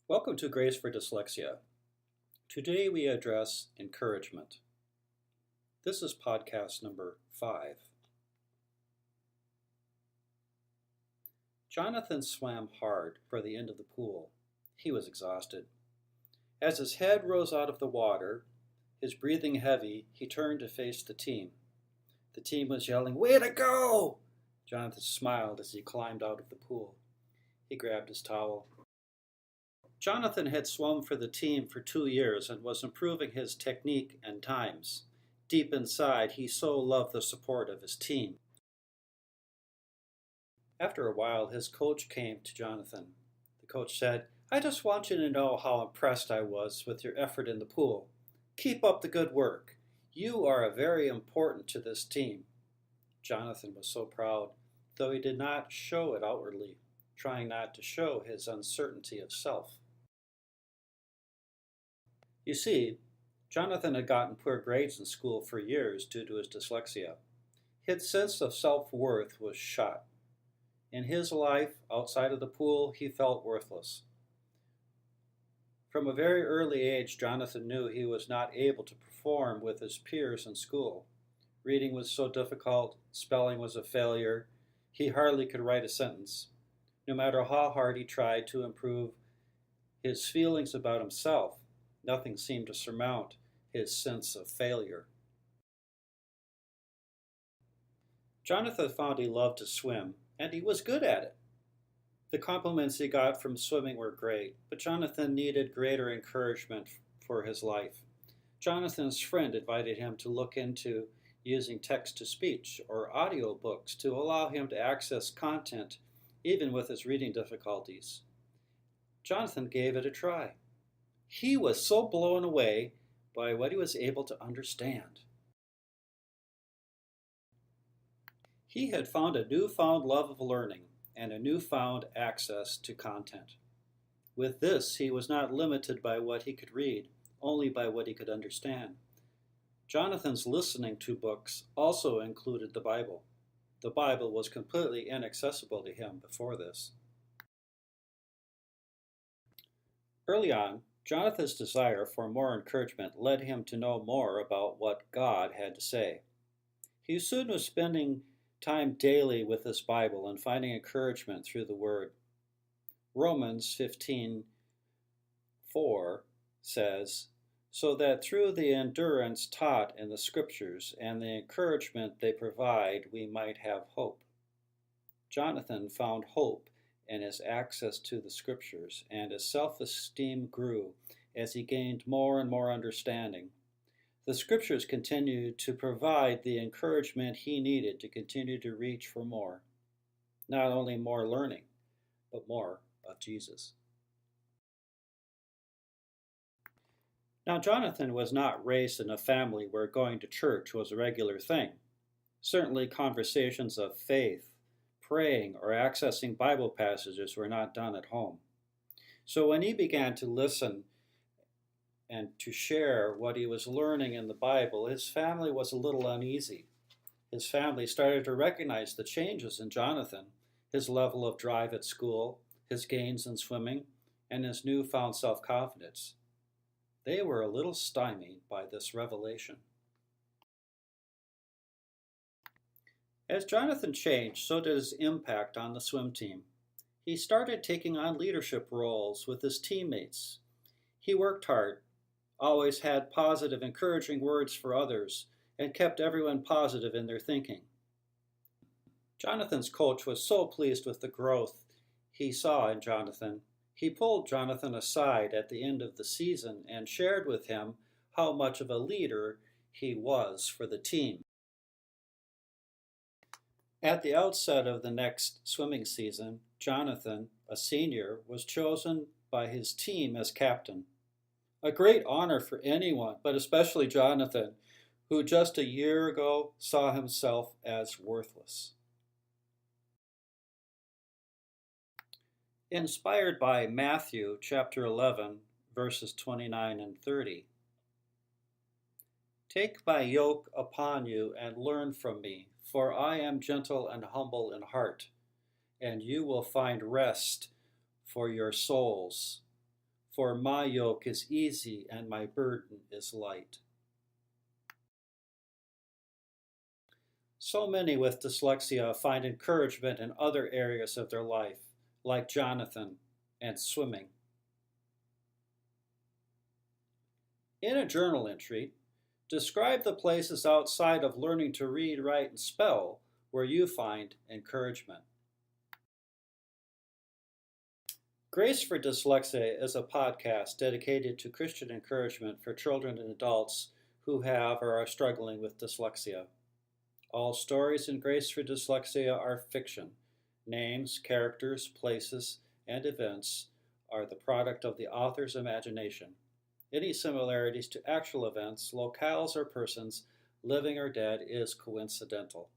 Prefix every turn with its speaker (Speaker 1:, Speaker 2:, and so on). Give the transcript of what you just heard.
Speaker 1: Welcome to Grace for Dyslexia. Today we address encouragement. This is podcast number 5. Jonathan swam hard for the end of the pool. He was exhausted. As his head rose out of the water, his breathing heavy, he turned to face the team. The team was yelling, "Way to go!" Jonathan smiled as he climbed out of the pool. He grabbed his towel. Jonathan had swum for the team for 2 years and was improving his technique and times. Deep inside, he so loved the support of his team. After a while, his coach came to Jonathan. The coach said, "I just want you to know how impressed I was with your effort in the pool. Keep up the good work. You are very important to this team." Jonathan was so proud, though he did not show it outwardly, trying not to show his uncertainty of self. You see, Jonathan had gotten poor grades in school for years due to his dyslexia. His sense of self-worth was shot. In his life, outside of the pool, he felt worthless. From a very early age, Jonathan knew he was not able to perform with his peers in school. Reading was so difficult, spelling was a failure, he hardly could write a sentence. No matter how hard he tried to improve his feelings about himself, nothing seemed to surmount his sense of failure. Jonathan found he loved to swim, and he was good at it. The compliments he got from swimming were great, but Jonathan needed greater encouragement for his life. Jonathan's friend invited him to look into using text-to-speech or audiobooks to allow him to access content even with his reading difficulties. Jonathan gave it a try. He was so blown away by what he was able to understand. He had found a newfound love of learning and a newfound access to content. With this, he was not limited by what he could read, only by what he could understand. Jonathan's listening to books also included the Bible. The Bible was completely inaccessible to him before this. Early on, Jonathan's desire for more encouragement led him to know more about what God had to say. He soon was spending time daily with his Bible and finding encouragement through the Word. Romans 15:4 says, "So that through the endurance taught in the Scriptures and the encouragement they provide, we might have hope." Jonathan found hope in his access to the Scriptures, and his self-esteem grew as he gained more and more understanding. The Scriptures continued to provide the encouragement he needed to continue to reach for more. Not only more learning, but more of Jesus. Now, Jonathan was not raised in a family where going to church was a regular thing. Certainly, conversations of faith, praying, or accessing Bible passages were not done at home. So when he began to listen and to share what he was learning in the Bible, his family was a little uneasy. His family started to recognize the changes in Jonathan, his level of drive at school, his gains in swimming, and his newfound self-confidence. They were a little stymied by this revelation. As Jonathan changed, so did his impact on the swim team. He started taking on leadership roles with his teammates. He worked hard, always had positive, encouraging words for others, and kept everyone positive in their thinking. Jonathan's coach was so pleased with the growth he saw in Jonathan. He pulled Jonathan aside at the end of the season and shared with him how much of a leader he was for the team. At the outset of the next swimming season, Jonathan, a senior, was chosen by his team as captain. A great honor for anyone, but especially Jonathan, who just a year ago saw himself as worthless. Inspired by Matthew chapter 11, verses 29 and 30. "Take my yoke upon you and learn from me, for I am gentle and humble in heart, and you will find rest for your souls. For my yoke is easy and my burden is light. So many with dyslexia find encouragement in other areas of their life, like Jonathan and swimming. In a journal entry, describe the places outside of learning to read, write, and spell where you find encouragement. Grace for Dyslexia is a podcast dedicated to Christian encouragement for children and adults who have or are struggling with dyslexia. All stories in Grace for Dyslexia are fiction. Names, characters, places, and events are the product of the author's imagination. Any similarities to actual events, locales, or persons, living or dead, is coincidental.